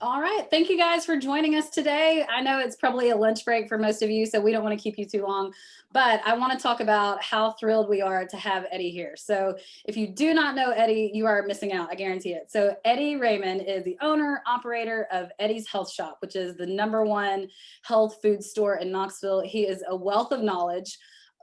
All right. Thank you guys for joining us today. I know it's probably a lunch break for most of you, so we don't want to keep you too long, but I want to talk about how thrilled we are to have Eddie here. So if you do not know Eddie, you are missing out. I guarantee it. So Eddie Reymond is the owner, operator of Eddie's Health Shop, which is the #1 health food store in Knoxville. He is a wealth of knowledge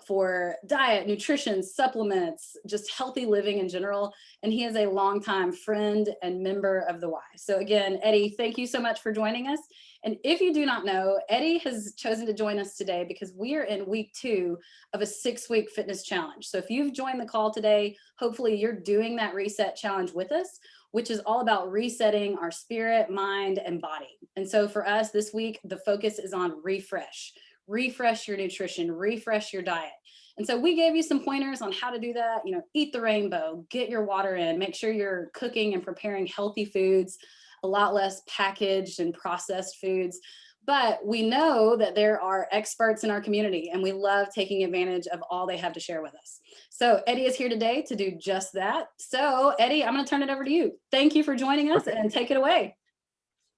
for diet, nutrition, supplements, just healthy living in general. And he is a longtime friend and member of the Y. So again, Eddie, thank you so much for joining us. And if you do not know, Eddie has chosen to join us today because we are in week 2 of a 6-week fitness challenge. So if you've joined the call today, hopefully you're doing that reset challenge with us, which is all about resetting our spirit, mind, and body. And so for us this week, the focus is on refresh. Refresh your nutrition, refresh your diet. And so we gave you some pointers on how to do that. You know, eat the rainbow, get your water in, make sure you're cooking and preparing healthy foods, a lot less packaged and processed foods. But we know that there are experts in our community, and we love taking advantage of all they have to share with us. So Eddie is here today to do just that. So Eddie, I'm going to turn it over to you. Thank you for joining us, and take it away.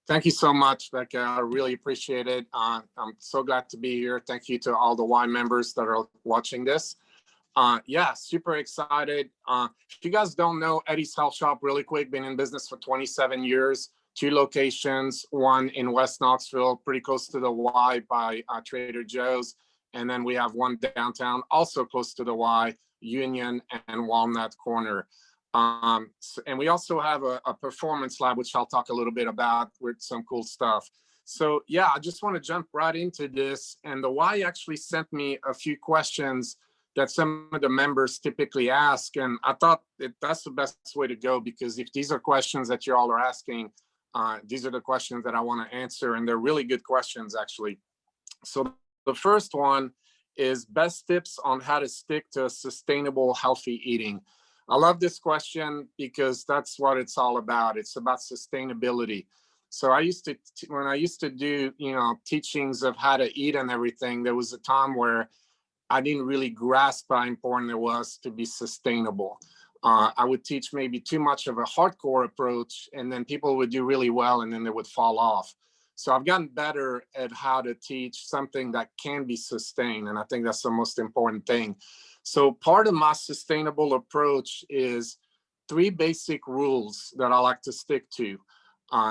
Thank you so much, Becca. I really appreciate it. I'm so glad to be here. Thank you to all the Y members that are watching this. Yeah, super excited. If you guys don't know, Eddie's Health Shop, really quick, been in business for 27 years, 2 locations, one in West Knoxville, pretty close to the Y by Trader Joe's. And then we have one downtown, also close to the Y, Union and Walnut Corner. And we also have a performance lab, which I'll talk a little bit about with some cool stuff. So yeah, I just want to jump right into this. And the Y actually sent me a few questions that some of the members typically ask. And I thought that's the best way to go, because if these are questions that you all are asking, these are the questions that I want to answer. And they're really good questions, actually. So the first one is best tips on how to stick to sustainable, healthy eating. I love this question because that's what it's all about. It's about sustainability. So when I used to do, teachings of how to eat and everything, there was a time where I didn't really grasp how important it was to be sustainable. I would teach maybe too much of a hardcore approach, and then people would do really well, and then they would fall off. So I've gotten better at how to teach something that can be sustained. And I think that's the most important thing. So part of my sustainable approach is 3 basic rules that I like to stick to.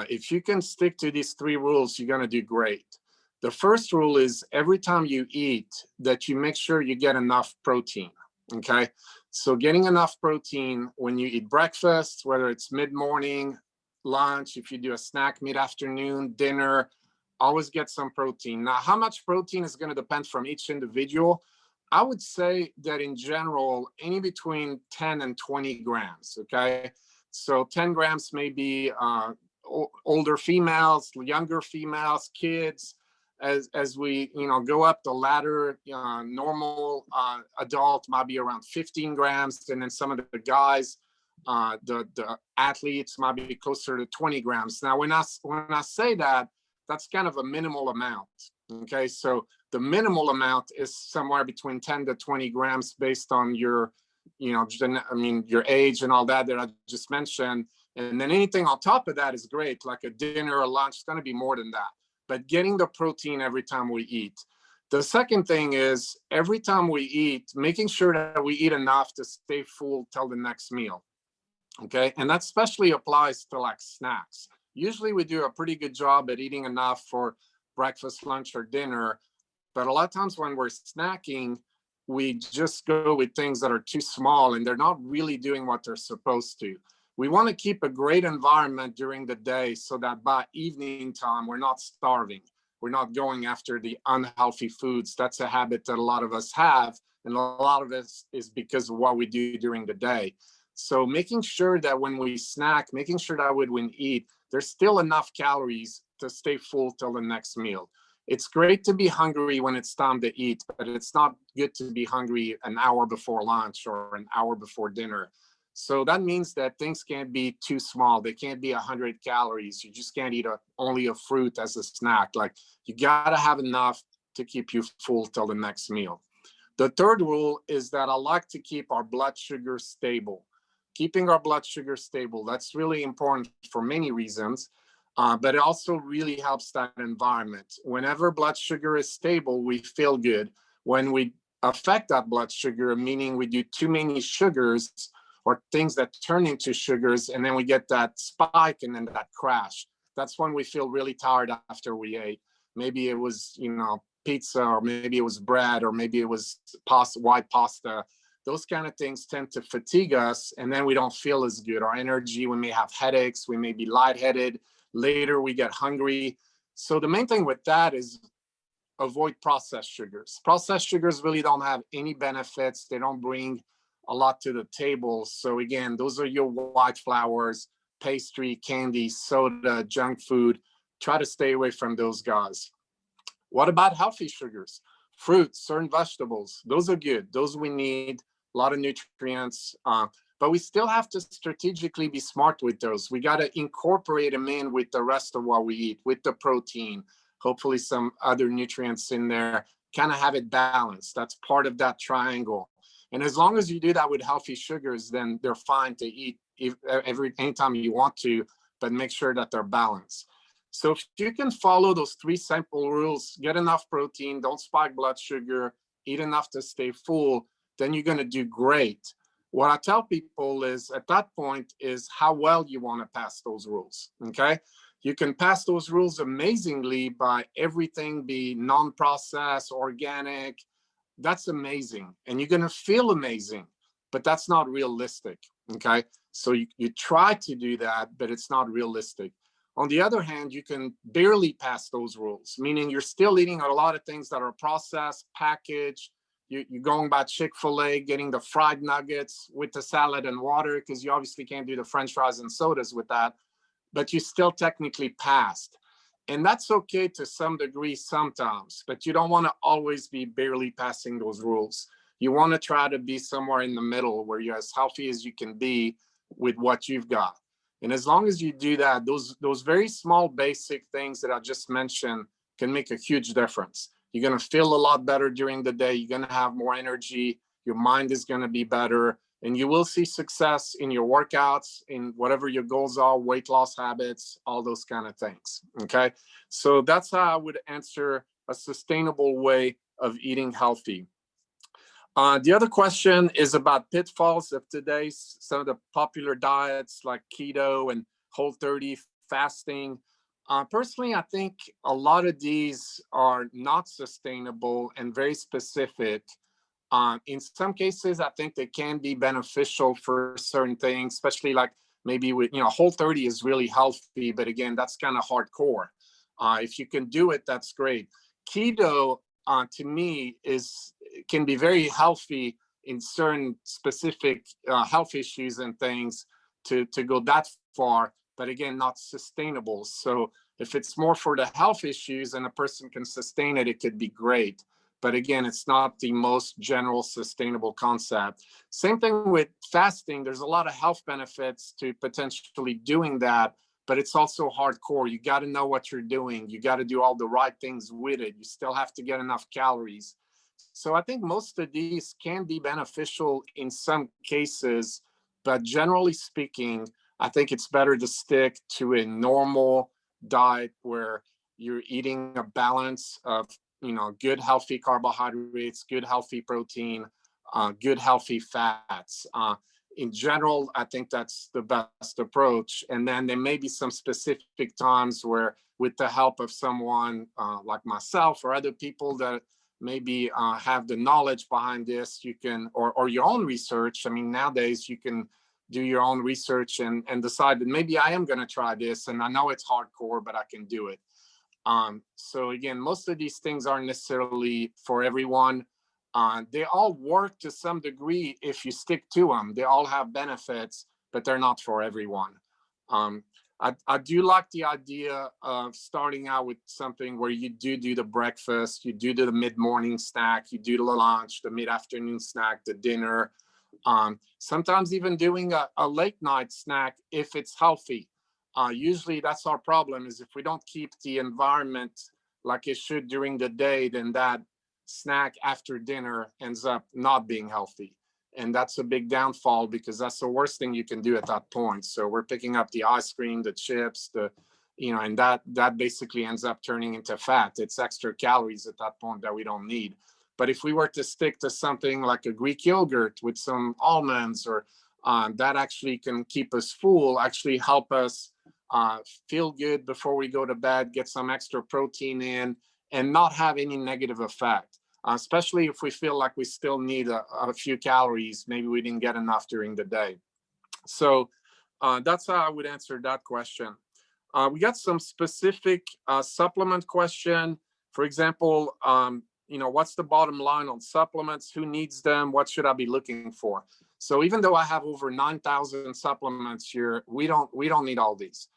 If you can stick to these 3 rules, you're going to do great. The first rule is every time you eat, that you make sure you get enough protein. Okay. So getting enough protein when you eat breakfast, whether it's mid-morning, lunch, if you do a snack mid-afternoon, dinner, always get some protein. Now, how much protein is going to depend from each individual. I would say that in general, any between 10 and 20 grams, okay? So 10 grams may be older females, younger females, kids. As we go up the ladder, normal adult might be around 15 grams. And then some of the guys, the athletes might be closer to 20 grams. Now, when I say that, that's kind of a minimal amount, okay? So the minimal amount is somewhere between 10 to 20 grams based on your, your age and all that I just mentioned. And then anything on top of that is great, like a dinner or lunch, it's going to be more than that. But getting the protein every time we eat. The second thing is every time we eat, making sure that we eat enough to stay full till the next meal, okay? And that especially applies to like snacks. Usually we do a pretty good job at eating enough for breakfast, lunch, or dinner. But a lot of times when we're snacking, we just go with things that are too small and they're not really doing what they're supposed to. We want to keep a great environment during the day so that by evening time, we're not starving. We're not going after the unhealthy foods. That's a habit that a lot of us have. And a lot of it is because of what we do during the day. So making sure that when we snack, making sure that when we eat, there's still enough calories to stay full till the next meal. It's great to be hungry when it's time to eat, but it's not good to be hungry an hour before lunch or an hour before dinner. So that means that things can't be too small. They can't be 100 calories. You just can't eat only a fruit as a snack. Like you gotta have enough to keep you full till the next meal. The third rule is that I like to keep our blood sugar stable. Keeping our blood sugar stable, that's really important for many reasons. But it also really helps that environment. Whenever blood sugar is stable, we feel good. When we affect that blood sugar, meaning we do too many sugars or things that turn into sugars, and then we get that spike and then that crash. That's when we feel really tired after we ate. Maybe it was, pizza, or maybe it was bread, or maybe it was pasta, white pasta. Those kind of things tend to fatigue us, and then we don't feel as good. Our energy, we may have headaches, we may be lightheaded. Later, we get hungry. So the main thing with that is avoid processed sugars. Processed sugars really don't have any benefits. They don't bring a lot to the table. So again, those are your white flours, pastry, candy, soda, junk food. Try to stay away from those guys. What about healthy sugars? Fruits, certain vegetables. Those are good. Those we need. A lot of nutrients. But we still have to strategically be smart with those. We got to incorporate them in with the rest of what we eat, with the protein, hopefully some other nutrients in there, kind of have it balanced. That's part of that triangle. And as long as you do that with healthy sugars, then they're fine to eat anytime you want to, but make sure that they're balanced. So if you can follow those 3 simple rules, get enough protein, don't spike blood sugar, eat enough to stay full, then you're going to do great. What I tell people is at that point is how well you want to pass those rules. Okay. You can pass those rules amazingly by everything be non-processed, organic. That's amazing. And you're going to feel amazing, but that's not realistic. Okay. So you try to do that, but it's not realistic. On the other hand, you can barely pass those rules, meaning you're still eating a lot of things that are processed, packaged. You're going by Chick-fil-A, getting the fried nuggets with the salad and water, because you obviously can't do the French fries and sodas with that, but you still technically passed. And that's okay to some degree sometimes, but you don't want to always be barely passing those rules. You want to try to be somewhere in the middle where you're as healthy as you can be with what you've got. And as long as you do that, those very small basic things that I just mentioned can make a huge difference. You're going to feel a lot better during the day. You're going to have more energy. Your mind is going to be better. And you will see success in your workouts, in whatever your goals are, weight loss habits, all those kind of things. Okay. So that's how I would answer a sustainable way of eating healthy. The other question is about pitfalls of today's, some of the popular diets like keto and Whole30 fasting. Personally, I think a lot of these are not sustainable and very specific. In some cases, I think they can be beneficial for certain things, especially like maybe with, Whole30 is really healthy, but again, that's kind of hardcore. If you can do it, that's great. Keto, to me, can be very healthy in certain specific health issues and things to go that far, but again, not sustainable. So if it's more for the health issues and a person can sustain it, it could be great. But again, it's not the most general sustainable concept. Same thing with fasting. There's a lot of health benefits to potentially doing that, but it's also hardcore. You got to know what you're doing. You got to do all the right things with it. You still have to get enough calories. So I think most of these can be beneficial in some cases, but generally speaking, I think it's better to stick to a normal diet where you're eating a balance of, good healthy carbohydrates, good healthy protein, good healthy fats. In general, I think that's the best approach. And then there may be some specific times where, with the help of someone like myself or other people that maybe have the knowledge behind this, you can, or your own research. I mean, nowadays you can do your own research and decide that maybe I am going to try this, and I know it's hardcore, but I can do it. So again, most of these things aren't necessarily for everyone. They all work to some degree if you stick to them. They all have benefits, but they're not for everyone. I do like the idea of starting out with something where you do the breakfast, you do the mid-morning snack, you do the lunch, the mid-afternoon snack, the dinner. Sometimes even doing a late night snack if it's healthy. Usually that's our problem, is if we don't keep the environment like it should during the day, then that snack after dinner ends up not being healthy. And that's a big downfall, because that's the worst thing you can do at that point. So we're picking up the ice cream, the chips, the and that basically ends up turning into fat. It's extra calories at that point that we don't need. But if we were to stick to something like a Greek yogurt with some almonds, or that actually can keep us full, actually help us feel good before we go to bed, get some extra protein in, and not have any negative effect. Especially if we feel like we still need a few calories, maybe we didn't get enough during the day. So that's how I would answer that question. We got some specific supplement question. For example, what's the bottom line on supplements? Who needs them? What should I be looking for? So even though I have over 9,000 supplements here, we don't need all these.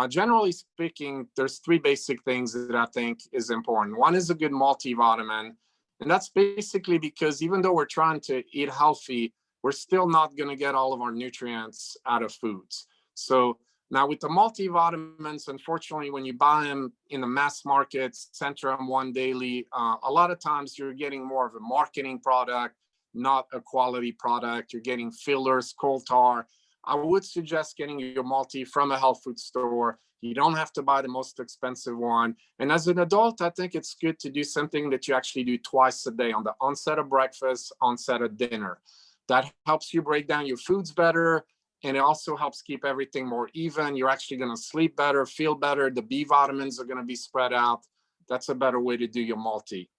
Generally speaking, there's three basic things that I think is important. One is a good multivitamin. And that's basically because even though we're trying to eat healthy, we're still not going to get all of our nutrients out of foods. So now with the multivitamins, unfortunately, when you buy them in the mass market, Centrum One Daily, a lot of times you're getting more of a marketing product, not a quality product. You're getting fillers, coal tar. I would suggest getting your multi from a health food store. You don't have to buy the most expensive one. And as an adult, I think it's good to do something that you actually do twice a day, on the onset of breakfast, onset of dinner. That helps you break down your foods better. And it also helps keep everything more even. You're actually going to sleep better, feel better. The B vitamins are going to be spread out. That's a better way to do your multi.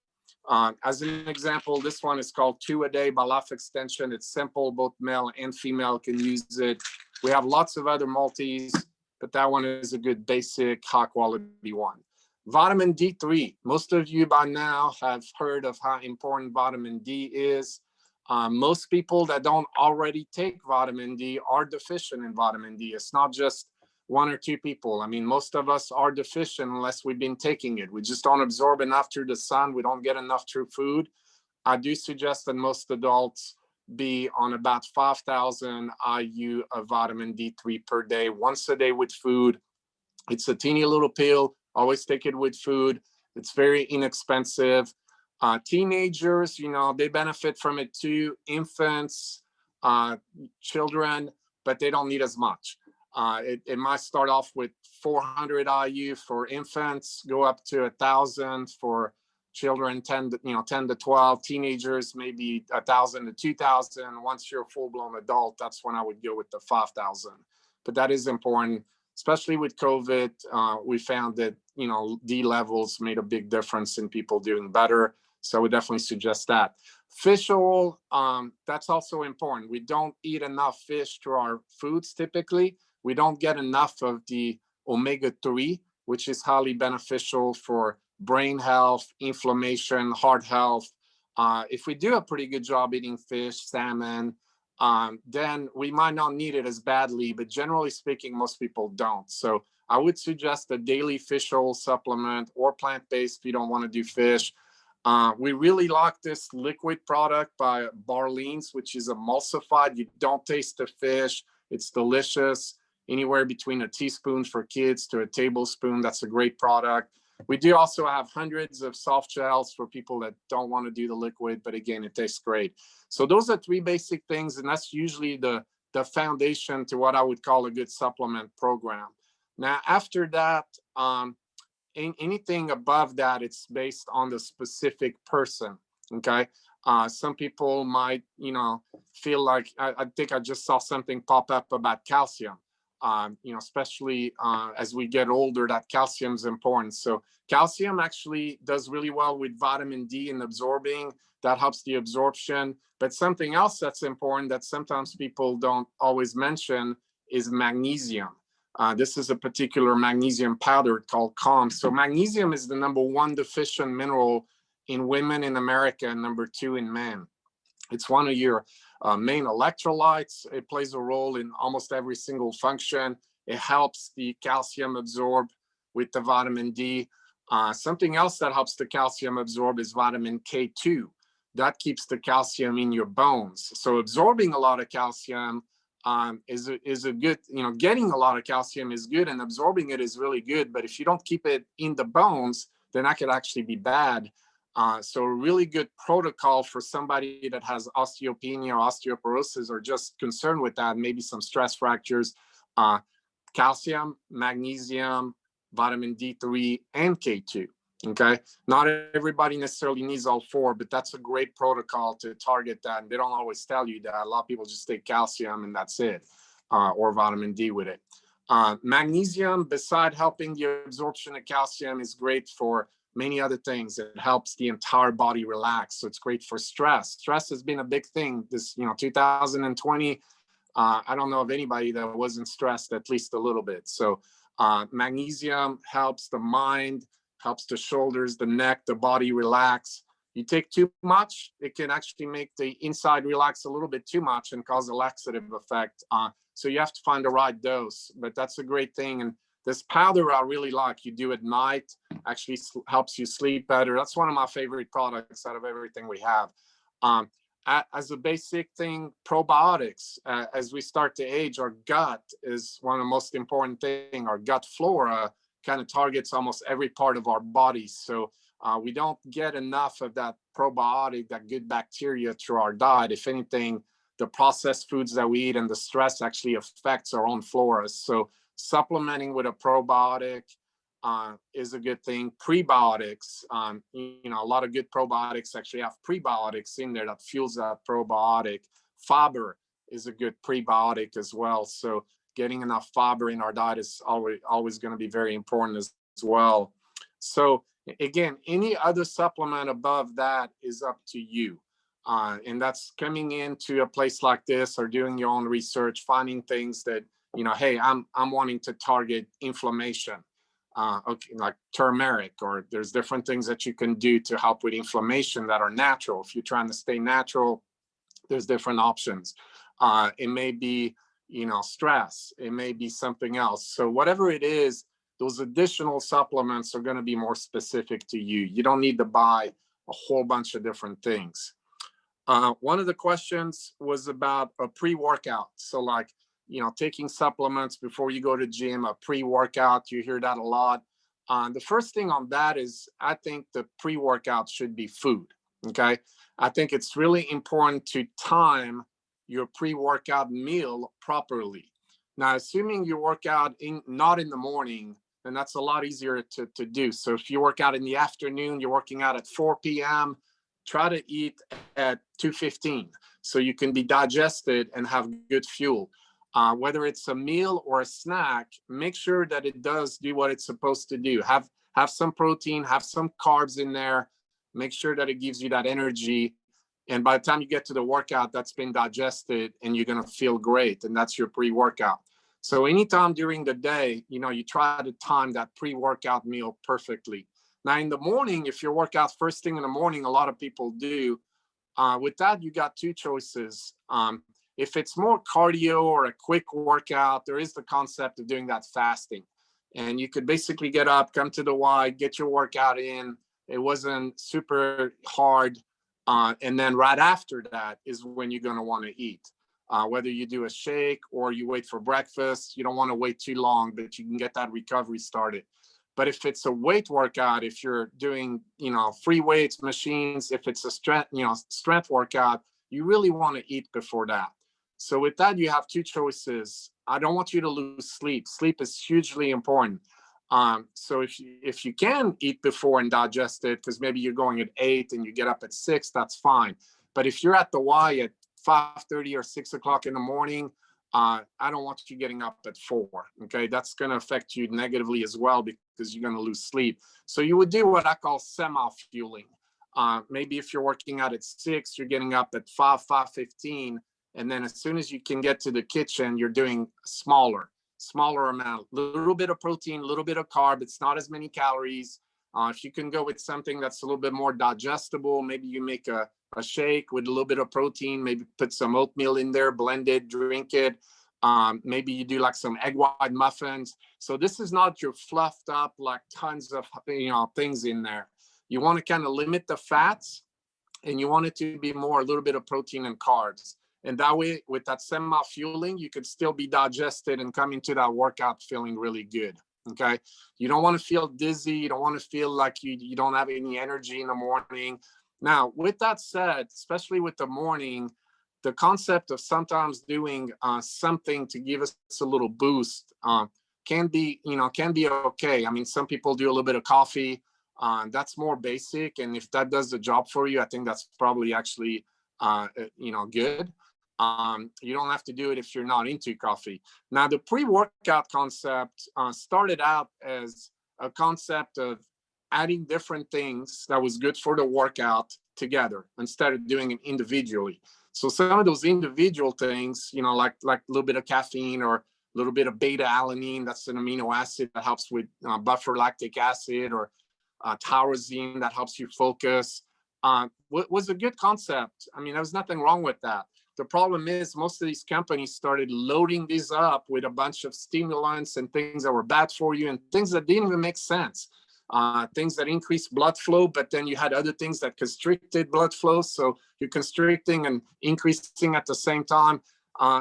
As an example, this one is called 2 a Day by Life Extension. It's simple, both male and female can use it. We have lots of other multis, but that one is a good basic, high quality one. Vitamin D3. Most of you by now have heard of how important vitamin D is. Most people that don't already take vitamin D are deficient in vitamin D. It's not just one or two people. I mean, most of us are deficient unless we've been taking it. We just don't absorb enough through the sun. We don't get enough through food. I do suggest that most adults be on about 5,000 IU of vitamin D3 per day, once a day with food. It's a teeny little pill. Always take it with food. It's very inexpensive. Teenagers, they benefit from it too. Infants, children, but they don't need as much. It might start off with 400 IU for infants, go up to 1,000 for children, 10 to 12. Teenagers, maybe 1,000 to 2,000. Once you're a full-blown adult, that's when I would go with the 5,000. But that is important, especially with COVID. We found that D levels made a big difference in people doing better. So I would definitely suggest that. Fish oil, that's also important. We don't eat enough fish through our foods typically. We don't get enough of the omega-3, which is highly beneficial for brain health, inflammation, heart health. If we do a pretty good job eating fish, salmon, then we might not need it as badly, but generally speaking, most people don't. So I would suggest a daily fish oil supplement, or plant-based if you don't want to do fish. We really like this liquid product by Barleans, which is emulsified. You don't taste the fish. It's delicious. Anywhere between a teaspoon for kids to a tablespoon. That's a great product. We do also have hundreds of soft gels for people that don't want to do the liquid, but again, it tastes great. So those are three basic things, and that's usually the foundation to what I would call a good supplement program. Now, after that, anything above that, it's based on the specific person. Okay. Some people might, feel like, I think I just saw something pop up about calcium. Especially as we get older, that calcium is important. So calcium actually does really well with vitamin D in absorbing. That helps the absorption. But something else that's important that sometimes people don't always mention is magnesium. This is a particular magnesium powder called Calm. So magnesium is the #1 deficient mineral in women in America and #2 in men. It's one of your main electrolytes. It plays a role in almost every single function. It helps the calcium absorb with the vitamin D. Something else that helps the calcium absorb is vitamin K2. That keeps the calcium in your bones. So absorbing a lot of calcium is a good, getting a lot of calcium is good, and absorbing it is really good. But if you don't keep it in the bones, then that could actually be bad. So a really good protocol for somebody that has osteopenia or osteoporosis, or just concerned with that, maybe some stress fractures, calcium, magnesium, vitamin D3, and K2. Okay, not everybody necessarily needs all four, but that's a great protocol to target that. And they don't always tell you that. A lot of people just take calcium and that's it, or vitamin D with it. Magnesium, beside helping the absorption of calcium, is great for many other things. It helps the entire body relax. So it's great for stress. Stress has been a big thing this, 2020. I don't know of anybody that wasn't stressed at least a little bit. So magnesium helps the mind, helps the shoulders, the neck, the body relax. You take too much, it can actually make the inside relax a little bit too much and cause a laxative effect. So you have to find the right dose, but that's a great thing. And this powder I really like. You do at night, actually helps you sleep better. That's one of my favorite products out of everything we have. As a basic thing, probiotics. As we start to age, our gut is one of the most important things. Our gut flora kind of targets almost every part of our body. So we don't get enough of that probiotic, that good bacteria through our diet. If anything, the processed foods that we eat and the stress actually affects our own flora. So supplementing with a probiotic is a good thing. Prebiotics, a lot of good probiotics actually have prebiotics in there that fuels that probiotic. Fiber is a good prebiotic as well. So getting enough fiber in our diet is always going to be very important as well. So again, any other supplement above that is up to you. And that's coming into a place like this or doing your own research, finding things that, hey, I'm wanting to target inflammation, okay, like turmeric, or there's different things that you can do to help with inflammation that are natural. If you're trying to stay natural, there's different options. It may be, stress. It may be something else. So whatever it is, those additional supplements are going to be more specific to you. You don't need to buy a whole bunch of different things. One of the questions was about a pre-workout. So like, taking supplements before you go to gym, a pre-workout, you hear that a lot. The first thing on that is I think the pre-workout should be food. Okay. I think it's really important to time your pre-workout meal properly. Now, assuming you work out not in the morning, then that's a lot easier to do. So if you work out in the afternoon, you're working out at 4 p.m., try to eat at 2:15 so you can be digested and have good fuel. Whether it's a meal or a snack, make sure that it does do what it's supposed to do. Have some protein, have some carbs in there. Make sure that it gives you that energy. And by the time you get to the workout, that's been digested and you're going to feel great. And that's your pre-workout. So anytime during the day, you try to time that pre-workout meal perfectly. Now in the morning, if you work out first thing in the morning, a lot of people do. With that, you got two choices. If it's more cardio or a quick workout, there is the concept of doing that fasting. And you could basically get up, come to the Y, get your workout in. It wasn't super hard. And then right after that is when you're going to want to eat. Whether you do a shake or you wait for breakfast, you don't want to wait too long, but you can get that recovery started. But if it's a weight workout, if you're doing, free weights, machines, if it's a strength workout, you really want to eat before that. So with that, you have two choices. I don't want you to lose sleep. Sleep is hugely important. So if you can eat before and digest it, because maybe you're going at 8 and you get up at 6, that's fine. But if you're at the Y at 5:30 or 6 o'clock in the morning, I don't want you getting up at 4. Okay, that's going to affect you negatively as well because you're going to lose sleep. So you would do what I call semi-fueling. Maybe if you're working out at 6, you're getting up at 5:15, and then as soon as you can get to the kitchen, you're doing smaller amount, a little bit of protein, a little bit of carb. It's not as many calories. If you can go with something that's a little bit more digestible, maybe you make a shake with a little bit of protein, maybe put some oatmeal in there, blend it, drink it. Maybe you do like some egg white muffins. So this is not your fluffed up, like tons of, things in there. You want to kind of limit the fats and you want it to be more a little bit of protein and carbs. And that way, with that semi-fueling, you could still be digested and come into that workout feeling really good. Okay. You don't want to feel dizzy. You don't want to feel like you don't have any energy in the morning. Now, with that said, especially with the morning, the concept of sometimes doing something to give us a little boost, can be, can be okay. I mean, some people do a little bit of coffee. That's more basic. And if that does the job for you, I think that's probably actually, good. You don't have to do it if you're not into coffee. Now, the pre-workout concept started out as a concept of adding different things that was good for the workout together instead of doing it individually. So some of those individual things, like a little bit of caffeine or a little bit of beta alanine, that's an amino acid that helps with buffer lactic acid, or tyrosine that helps you focus, was a good concept. I mean, there was nothing wrong with that. The problem is most of these companies started loading these up with a bunch of stimulants and things that were bad for you and things that didn't even make sense. Things that increase blood flow, but then you had other things that constricted blood flow. So you're constricting and increasing at the same time.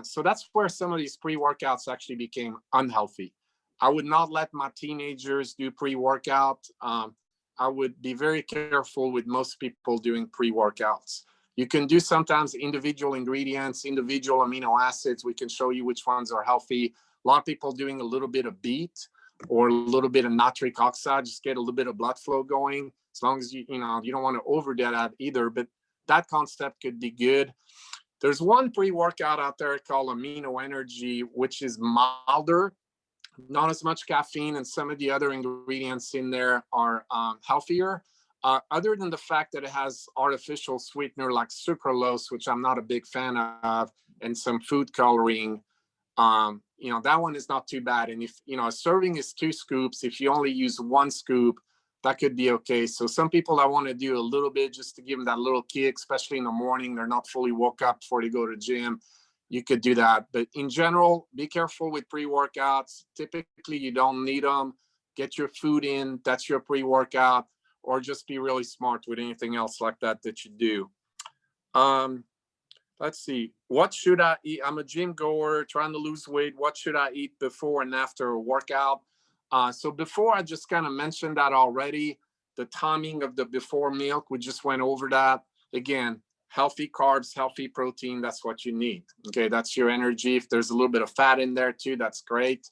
So that's where some of these pre-workouts actually became unhealthy. I would not let my teenagers do pre-workout. I would be very careful with most people doing pre-workouts. You can do sometimes individual ingredients, individual amino acids. We can show you which ones are healthy. A lot of people doing a little bit of beet or a little bit of nitric oxide, just get a little bit of blood flow going. As long as you don't want to overdo that either, but that concept could be good. There's one pre-workout out there called Amino Energy, which is milder, not as much caffeine, and some of the other ingredients in there are healthier. Other than the fact that it has artificial sweetener like sucralose, which I'm not a big fan of, and some food coloring, that one is not too bad. And if, a serving is 2 scoops, if you only use 1 scoop, that could be okay. So some people that want to do a little bit just to give them that little kick, especially in the morning, they're not fully woke up before they go to the gym, you could do that. But in general, be careful with pre-workouts. Typically, you don't need them. Get your food in, that's your pre-workout, or just be really smart with anything else like that you do. Let's see. What should I eat? I'm a gym goer trying to lose weight. What should I eat before and after a workout? So before, I just kind of mentioned that already. The timing of the before meal, we just went over that. Again, healthy carbs, healthy protein, that's what you need. Okay, that's your energy. If there's a little bit of fat in there too, that's great.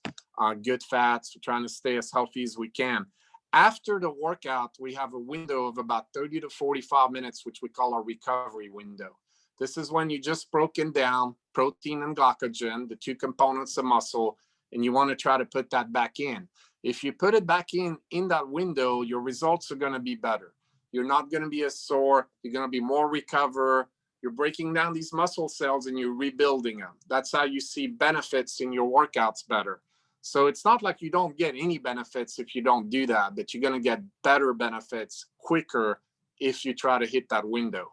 Good fats. We're trying to stay as healthy as we can. After the workout, we have a window of about 30 to 45 minutes, which we call our recovery window. This is when you just broken down protein and glycogen, the 2 components of muscle, and you want to try to put that back in. If you put it back in that window, your results are going to be better. You're not going to be as sore. You're going to be more recover. You're breaking down these muscle cells and you're rebuilding them. That's how you see benefits in your workouts better. So it's not like you don't get any benefits if you don't do that, but you're going to get better benefits quicker if you try to hit that window.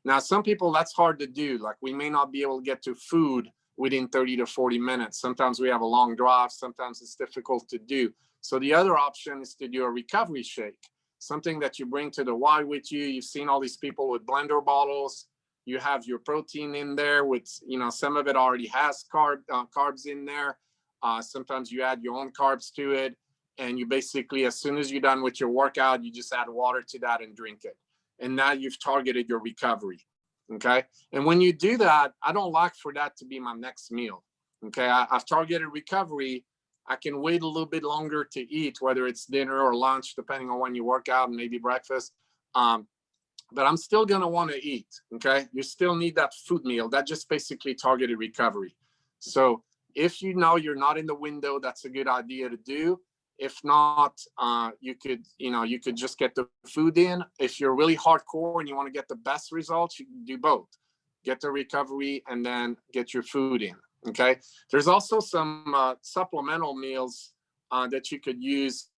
Now, some people, that's hard to do. Like, we may not be able to get to food within 30 to 40 minutes. Sometimes we have a long drive. Sometimes it's difficult to do. So the other option is to do a recovery shake, something that you bring to the Y with you. You've seen all these people with blender bottles. You have your protein in there with, some of it already has carbs in there. Sometimes you add your own carbs to it. And you basically, as soon as you're done with your workout, you just add water to that and drink it. And now you've targeted your recovery. Okay. And when you do that, I don't like for that to be my next meal. Okay. I've targeted recovery. I can wait a little bit longer to eat, whether it's dinner or lunch, depending on when you work out, and maybe breakfast. But I'm still going to want to eat. Okay. You still need that food meal. That just basically targeted recovery. So if you know you're not in the window, that's a good idea to do. If not, you could just get the food in. If you're really hardcore and you want to get the best results, you can do both. Get the recovery and then get your food in. Okay. There's also some supplemental meals that you could use.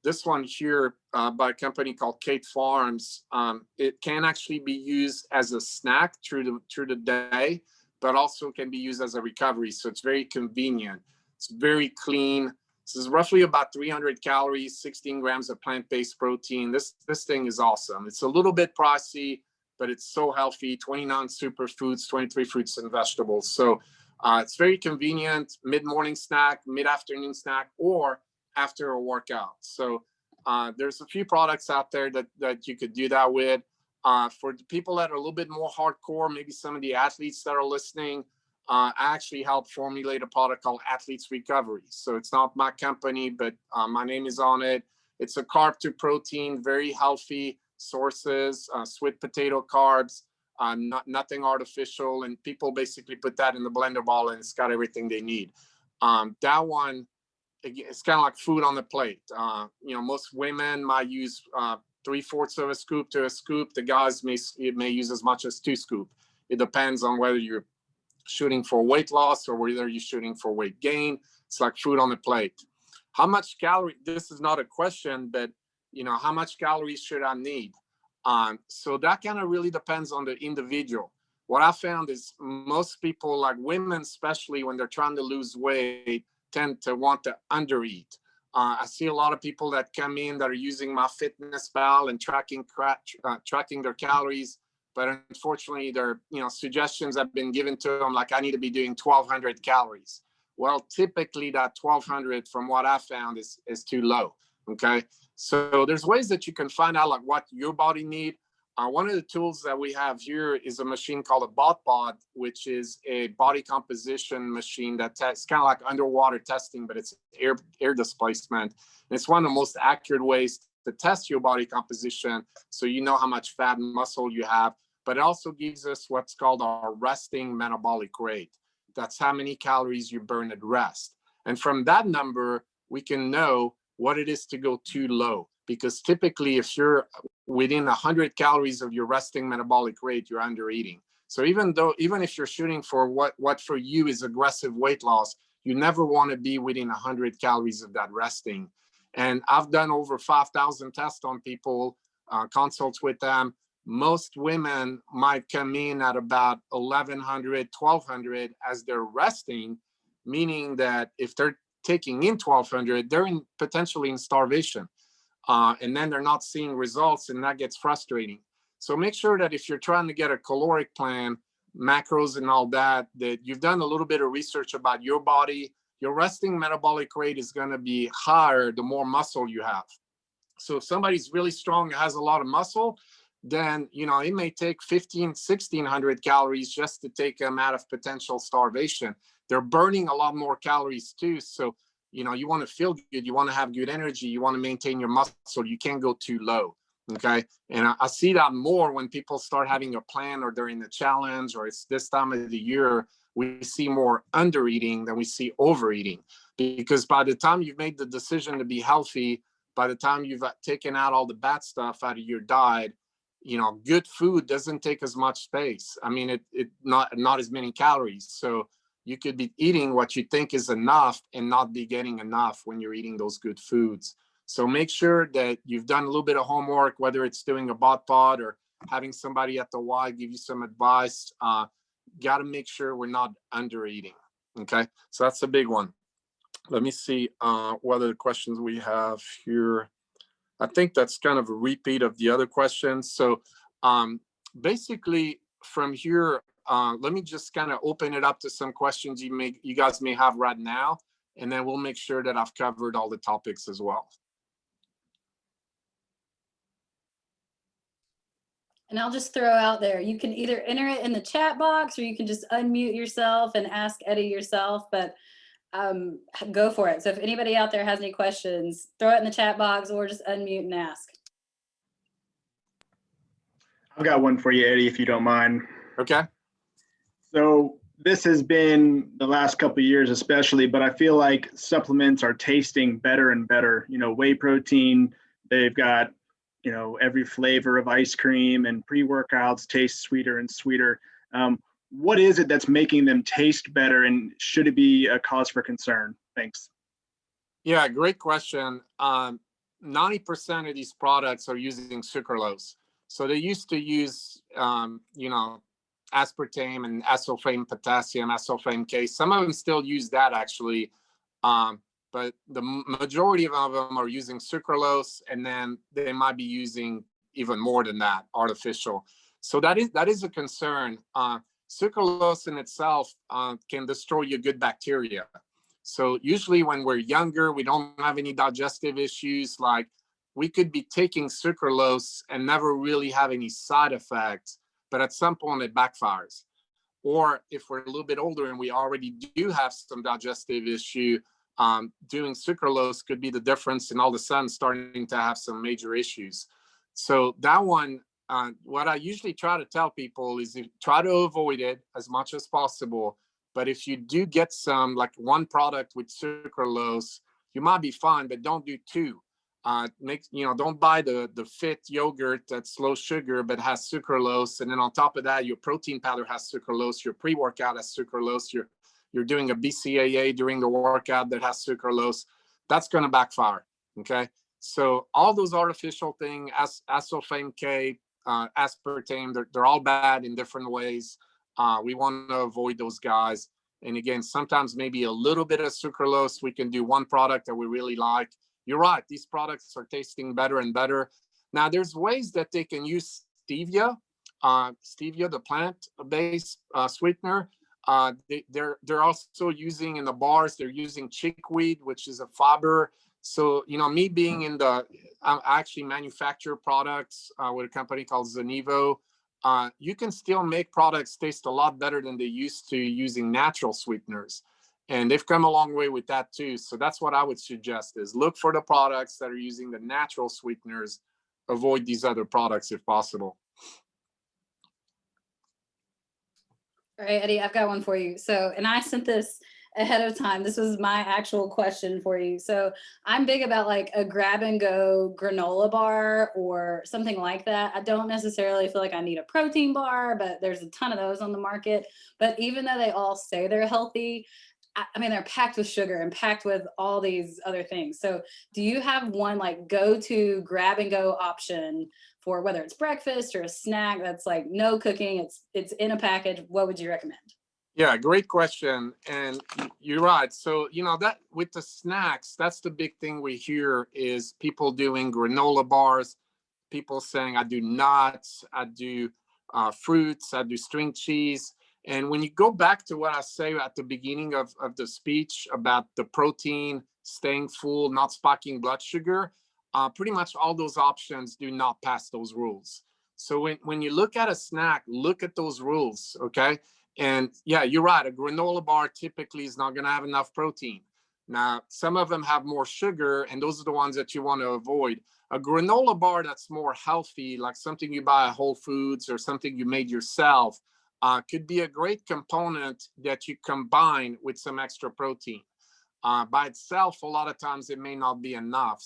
This one here by a company called Kate Farms. It can actually be used as a snack through the day, but also can be used as a recovery. So it's very convenient. It's very clean. This is roughly about 300 calories, 16 grams of plant-based protein. This thing is awesome. It's a little bit pricey, but it's so healthy. 29 superfoods, 23 fruits and vegetables. So it's very convenient, mid-morning snack, mid-afternoon snack, or after a workout. So there's a few products out there that you could do that with. For the people that are a little bit more hardcore, maybe some of the athletes that are listening, I actually helped formulate a product called Athletes Recovery. So it's not my company, but my name is on it. It's a carb to protein, very healthy sources, sweet potato carbs, nothing artificial. And people basically put that in the blender bowl and it's got everything they need. That one, it's kind of like food on the plate. Most women might use 3/4 of a scoop to a scoop. The guys may use as much as 2 scoops. It depends on whether you're shooting for weight loss or whether you're shooting for weight gain. It's like food on the plate. How much calorie? This is not a question, but how much calories should I need? So that kind of really depends on the individual. What I found is most people, like women especially, when they're trying to lose weight, tend to want to undereat. I see a lot of people that come in that are using MyFitnessPal and tracking their calories. But unfortunately, their suggestions have been given to them, like I need to be doing 1,200 calories. Well, typically that 1,200, from what I found, is too low. Okay, so there's ways that you can find out like what your body need. One of the tools that we have here is a machine called a BotPod, which is a body composition machine that tests kind of like underwater testing, but it's air displacement. And it's one of the most accurate ways to test your body composition, so you know how much fat and muscle you have. But it also gives us what's called our resting metabolic rate. That's how many calories you burn at rest. And from that number, we can know what it is to go too low. Because typically, if you're within 100 calories of your resting metabolic rate, you're under eating. So even if you're shooting for what for you is aggressive weight loss, you never want to be within 100 calories of that resting. And I've done over 5,000 tests on people, consults with them. Most women might come in at about 1,100, 1,200 as they're resting, meaning that if they're taking in 1,200, they're potentially in starvation. And then they're not seeing results, and that gets frustrating. So make sure that if you're trying to get a caloric plan, macros and all that you've done a little bit of research about your body. Your resting metabolic rate is going to be higher the more muscle you have. So if somebody's really strong and has a lot of muscle, then it may take 1,600 calories just to take them out of potential starvation. They're burning a lot more calories too. So you want to feel good, you want to have good energy, you want to maintain your muscle, you can't go too low. Okay. And I see that more when people start having a plan or during the challenge, or it's this time of the year, we see more under eating than we see overeating. Because by the time you've made the decision to be healthy, by the time you've taken out all the bad stuff out of your diet, good food doesn't take as much space. I mean, it not as many calories. So you could be eating what you think is enough and not be getting enough when you're eating those good foods. So make sure that you've done a little bit of homework, whether it's doing a BotPod or having somebody at the Y give you some advice. Got to make sure we're not under eating. Okay, so that's a big one. Let me see what other questions we have here. I think that's kind of a repeat of the other questions. So basically from here, let me just kind of open it up to some questions you guys may have right now, and then we'll make sure that I've covered all the topics as well. And I'll just throw out there, you can either enter it in the chat box or you can just unmute yourself and ask Eddie yourself, but go for it. So if anybody out there has any questions, throw it in the chat box or just unmute and ask. I've got one for you, Eddie, if you don't mind. Okay. So this has been the last couple of years especially, but I feel like supplements are tasting better and better. Whey protein, they've got, every flavor of ice cream, and pre-workouts taste sweeter and sweeter. What is it that's making them taste better, and should it be a cause for concern? Thanks. Yeah, great question. 90% of these products are using sucralose. So they used to use, aspartame and aspartame potassium, aspartame K. Some of them still use that actually. But the majority of them are using sucralose, and then they might be using even more than that, artificial. So that is a concern. Sucralose in itself can destroy your good bacteria. So usually when we're younger, we don't have any digestive issues. Like we could be taking sucralose and never really have any side effects, but at some point it backfires. or if we're a little bit older and we already do have some digestive issue, doing sucralose could be the difference, and all of a sudden starting to have some major issues. So that one, what I usually try to tell people is try to avoid it as much as possible. But if you do get some, like one product with sucralose, you might be fine, but don't do two. Don't buy the fit yogurt that's low sugar but has sucralose, and then on top of that, your protein powder has sucralose, your pre-workout has sucralose, you're doing a BCAA during the workout that has sucralose. That's going to backfire. Okay, so all those artificial things, aspartame K, aspartame, they're all bad in different ways. We want to avoid those guys. And again, sometimes maybe a little bit of sucralose. We can do one product that we really like. You're right, these products are tasting better and better. Now, there's ways that they can use stevia, the plant-based sweetener. They're also using in the bars, they're using chickweed, which is a fiber. So, me being I actually manufacture products with a company called Zenivo. You can still make products taste a lot better than they used to using natural sweeteners. And they've come a long way with that too. So that's what I would suggest is look for the products that are using the natural sweeteners. Avoid these other products if possible. All right, Eddie, I've got one for you. So, and I sent this ahead of time. This was my actual question for you. So I'm big about like a grab and go granola bar or something like that. I don't necessarily feel like I need a protein bar, but there's a ton of those on the market. But even though they all say they're healthy, I mean, they're packed with sugar and packed with all these other things. So do you have one like go-to grab and go option for whether it's breakfast or a snack that's like no cooking, it's in a package? What would you recommend? Yeah, great question. And you're right. So, that with the snacks, that's the big thing we hear is people doing granola bars, people saying, I do nuts, I do fruits, I do string cheese. And when you go back to what I say at the beginning of the speech about the protein, staying full, not spiking blood sugar, pretty much all those options do not pass those rules. So when you look at a snack, look at those rules, okay? And yeah, you're right. A granola bar typically is not going to have enough protein. Now, some of them have more sugar, and those are the ones that you want to avoid. A granola bar that's more healthy, like something you buy at Whole Foods or something you made yourself, could be a great component that you combine with some extra protein. By itself, a lot of times it may not be enough,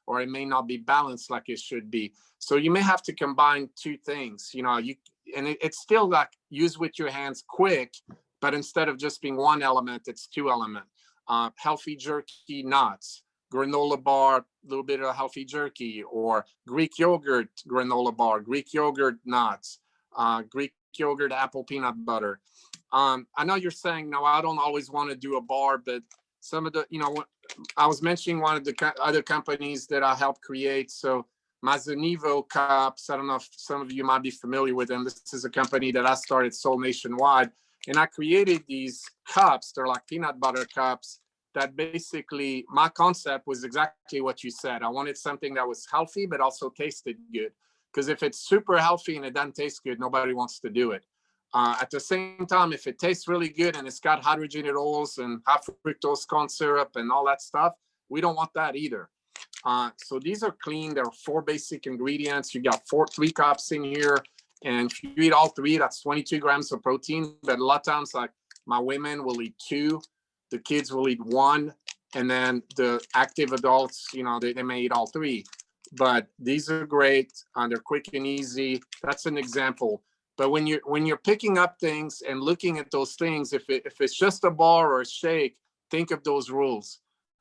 or it may not be balanced like it should be. So you may have to combine two things. It's still like use with your hands quick, but instead of just being one element, it's two element. Healthy jerky, nuts, granola bar, a little bit of healthy jerky, or Greek yogurt granola bar, Greek yogurt nuts, Greek yogurt apple peanut butter. I know you're saying, no, I don't always want to do a bar, but some of the, I was mentioning one of the other companies that I helped create. So my Zenivo cups, I don't know if some of you might be familiar with them. This is a company that I started, sold nationwide. And I created these cups. They're like peanut butter cups that basically, my concept was exactly what you said. I wanted something that was healthy, but also tasted good. Because if it's super healthy and it doesn't taste good, nobody wants to do it. At the same time, if it tastes really good and it's got hydrogenated oils and high fructose corn syrup and all that stuff, we don't want that either. So these are clean. There are 4 basic ingredients. You got 3 cups in here. And if you eat all 3, that's 22 grams of protein. But a lot of times, like my women will eat 2, the kids will eat 1, and then the active adults, they may eat all 3. But these are great. They're quick and easy. That's an example. But when you're picking up things and looking at those things, if it's just a bar or a shake, think of those rules.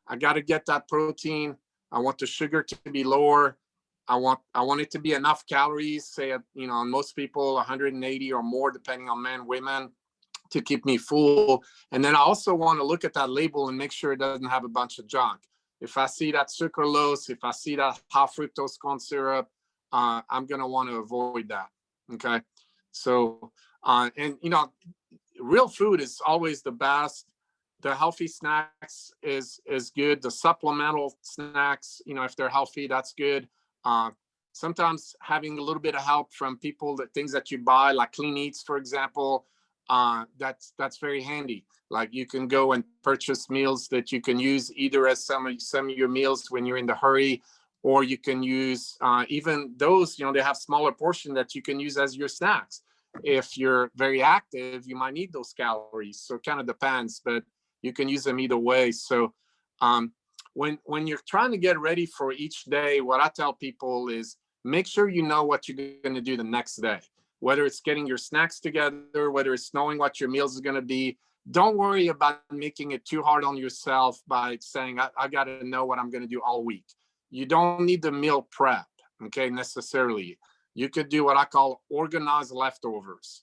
I got to get that protein. I want the sugar to be lower. I want it to be enough calories, say, most people 180 or more, depending on men, women, to keep me full. And then I also want to look at that label and make sure it doesn't have a bunch of junk. If I see that sucralose, if I see that high fructose corn syrup, I'm going to want to avoid that. Okay. So, real food is always the best. The healthy snacks is good. The supplemental snacks, if they're healthy, that's good. Sometimes having a little bit of help from people, things that you buy, like Clean Eats, for example, that's very handy. Like you can go and purchase meals that you can use either as some of your meals when you're in the hurry, or you can use even those, they have smaller portion that you can use as your snacks. If you're very active, you might need those calories. So it kind of depends, but you can use them either way. So when you're trying to get ready for each day, what I tell people is make sure you know what you're going to do the next day, whether it's getting your snacks together, whether it's knowing what your meals are going to be. Don't worry about making it too hard on yourself by saying, I got to know what I'm going to do all week. You don't need the meal prep, okay, necessarily. You could do what I call organized leftovers.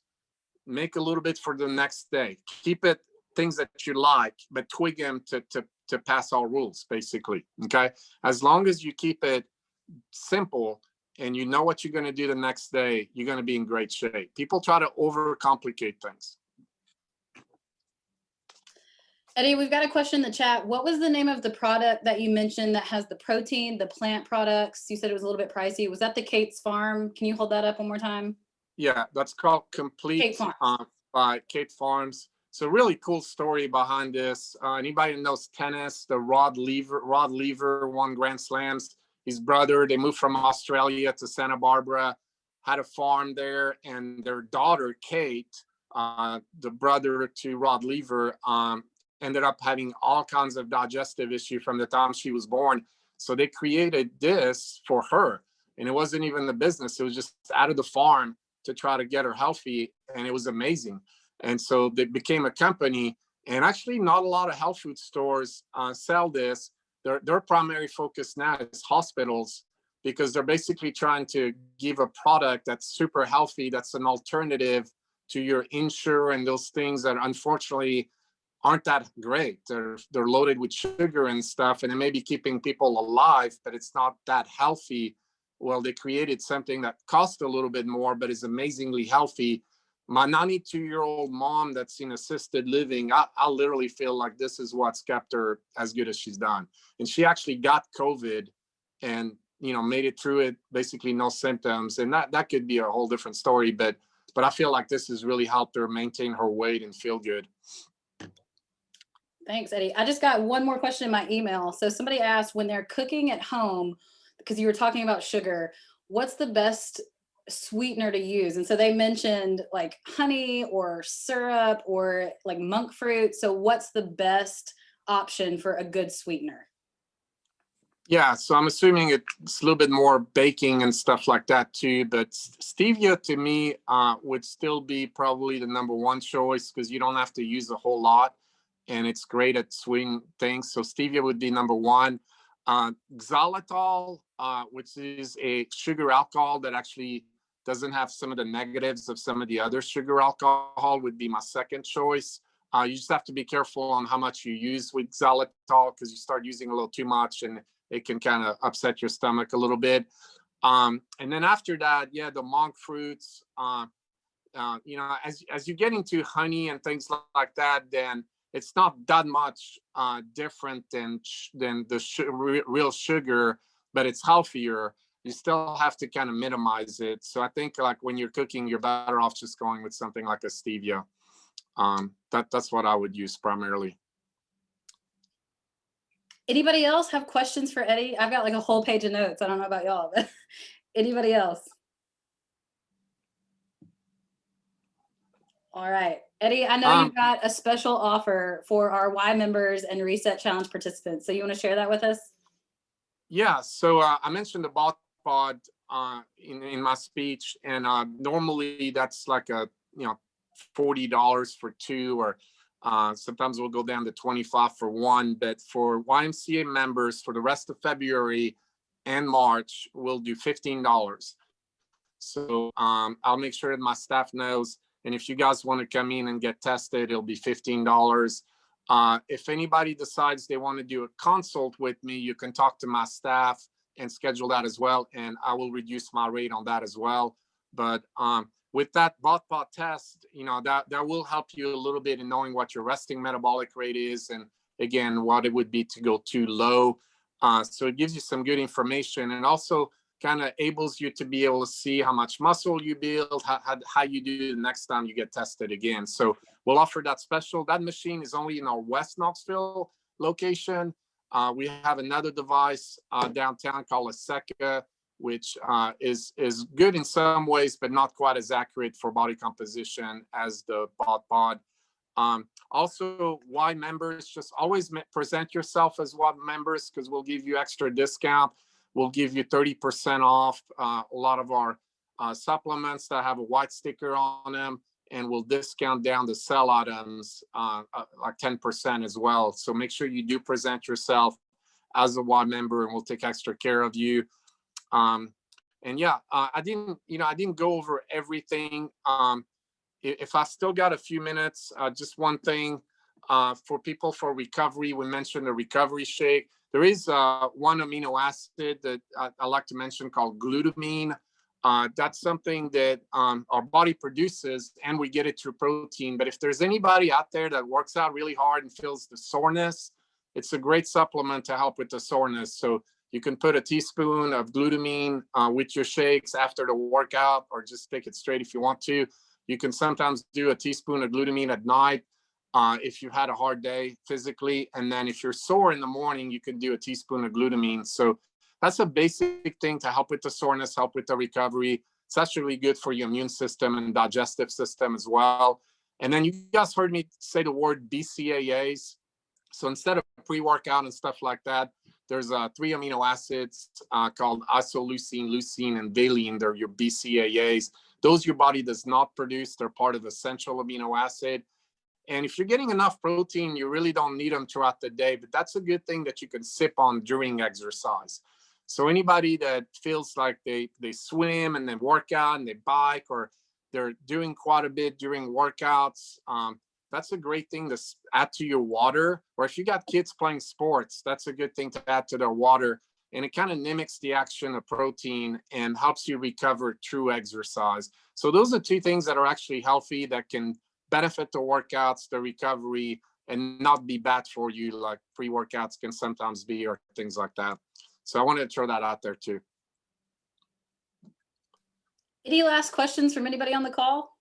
Make a little bit for the next day. Keep it things that you like, but twig them to pass all rules, basically, okay? As long as you keep it simple and you know what you're going to do the next day, you're going to be in great shape. People try to overcomplicate things. Eddie, we've got a question in the chat. What was the name of the product that you mentioned that has the protein, the plant products? You said it was a little bit pricey. Was that the Kate's Farm? Can you hold that up one more time? Yeah, that's called Complete Kate Farms. By Kate Farms. It's a really cool story behind this. Anybody who knows tennis, the Rod Lever won Grand Slams. His brother, they moved from Australia to Santa Barbara, had a farm there, and their daughter, Kate, the brother to Rod Lever, ended up having all kinds of digestive issues from the time she was born. So they created this for her. And it wasn't even the business. It was just out of the farm to try to get her healthy. And it was amazing. And so they became a company. And actually not a lot of health food stores sell this. Their primary focus now is hospitals, because they're basically trying to give a product that's super healthy, that's an alternative to your Ensure and those things that unfortunately aren't that great. They're loaded with sugar and stuff, and it may be keeping people alive, but it's not that healthy. Well, they created something that costs a little bit more, but is amazingly healthy. My 92-year-old mom that's in assisted living, I literally feel like this is what's kept her as good as she's done. And she actually got COVID and, made it through it, basically no symptoms. And that could be a whole different story, but I feel like this has really helped her maintain her weight and feel good. Thanks, Eddie. I just got one more question in my email. So somebody asked, when they're cooking at home, because you were talking about sugar, what's the best sweetener to use? And so they mentioned like honey or syrup or like monk fruit. So what's the best option for a good sweetener? Yeah, so I'm assuming it's a little bit more baking and stuff like that too, but stevia to me would still be probably the number one choice, because you don't have to use a whole lot and it's great at sweetening things. So stevia would be number one. Xylitol, which is a sugar alcohol that actually doesn't have some of the negatives of some of the other sugar alcohol, would be my second choice. You just have to be careful on how much you use with xylitol, because you start using a little too much and it can kind of upset your stomach a little bit. And then after that, yeah, the monk fruits, as you get into honey and things like that, then it's not that much different than the real sugar, but it's healthier. You still have to kind of minimize it. So I think like when you're cooking, you're better off just going with something like a stevia. That's what I would use primarily. Anybody else have questions for Eddie? I've got like a whole page of notes. I don't know about y'all, but anybody else? All right, Eddie, I know you got a special offer for our Y members and Reset Challenge participants. So you want to share that with us? Yeah, so I mentioned the bot pod in my speech, and normally that's like a $40 for two, or sometimes we'll go down to 25 for one. But for YMCA members, for the rest of February and March, we'll do $15. So I'll make sure that my staff knows. And if you guys want to come in and get tested, it'll be $15. If anybody decides they want to do a consult with me, you can talk to my staff and schedule that as well. And I will reduce my rate on that as well. But with that BOT test, that will help you a little bit in knowing what your resting metabolic rate is, and again, what it would be to go too low. So it gives you some good information. And also kind of enables you to be able to see how much muscle you build, how you do the next time you get tested again. So we'll offer that special. That machine is only in our West Knoxville location. We have another device downtown called a Seca, which is good in some ways, but not quite as accurate for body composition as the Pod. Also, Y members, just always present yourself as Y members, because we'll give you extra discount. We'll give you 30% off a lot of our supplements that have a white sticker on them, and we'll discount down the sell items like 10% as well. So make sure you do present yourself as a Y member, and we'll take extra care of you. And yeah, I didn't go over everything. If I still got a few minutes, just one thing for people for recovery, we mentioned the recovery shake. There is one amino acid that I like to mention called glutamine. That's something that our body produces, and we get it through protein. But if there's anybody out there that works out really hard and feels the soreness, it's a great supplement to help with the soreness. So you can put a teaspoon of glutamine with your shakes after the workout, or just take it straight if you want to. You can sometimes do a teaspoon of glutamine at night if you had a hard day physically. And then if you're sore in the morning, you can do a teaspoon of glutamine. So that's a basic thing to help with the soreness, help with the recovery. It's actually good for your immune system and digestive system as well. And then you guys heard me say the word BCAAs. So instead of pre-workout and stuff like that, there's 3 amino acids called isoleucine, leucine, and valine. They're your BCAAs. Those your body does not produce. They're part of essential amino acid. And if you're getting enough protein, you really don't need them throughout the day, but that's a good thing that you can sip on during exercise. So anybody that feels like they swim and they work out and they bike, or they're doing quite a bit during workouts, that's a great thing to add to your water. Or if you got kids playing sports, that's a good thing to add to their water. And it kind of mimics the action of protein and helps you recover through exercise. So those are 2 things that are actually healthy, that can benefit the workouts, the recovery, and not be bad for you like pre-workouts can sometimes be, or things like that. So I wanted to throw that out there too. Any last questions from anybody on the call?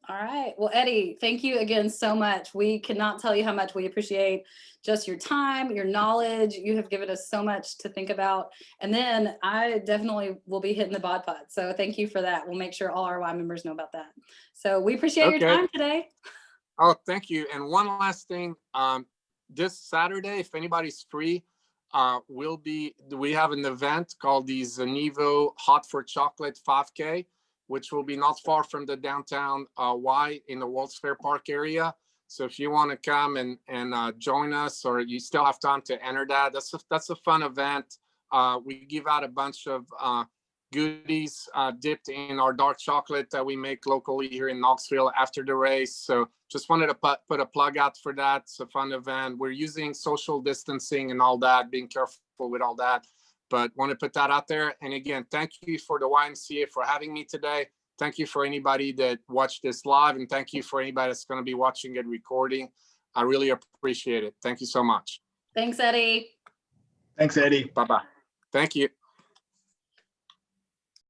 All right. Well, Eddie, thank you again so much. We cannot tell you how much we appreciate just your time, your knowledge. You have given us so much to think about. And then I definitely will be hitting the bod pod. So thank you for that. We'll make sure all our Y members know about that. So we appreciate your time today. Oh, thank you. And one last thing, this Saturday, if anybody's free, we have an event called the Zanivo Hot for Chocolate 5K, which will be not far from the downtown Y in the World's Fair Park area. So if you want to come and join us, or you still have time to enter that, that's a fun event. We give out a bunch of goodies dipped in our dark chocolate that we make locally here in Knoxville after the race. So just wanted to put a plug out for that. It's a fun event. We're using social distancing and all that, being careful with all that, but want to put that out there. And again, thank you for the YMCA for having me today. Thank you for anybody that watched this live, and thank you for anybody that's going to be watching it recording. I really appreciate it. Thank you so much. Thanks, Eddie. Thanks, Eddie. Bye-bye. Thank you.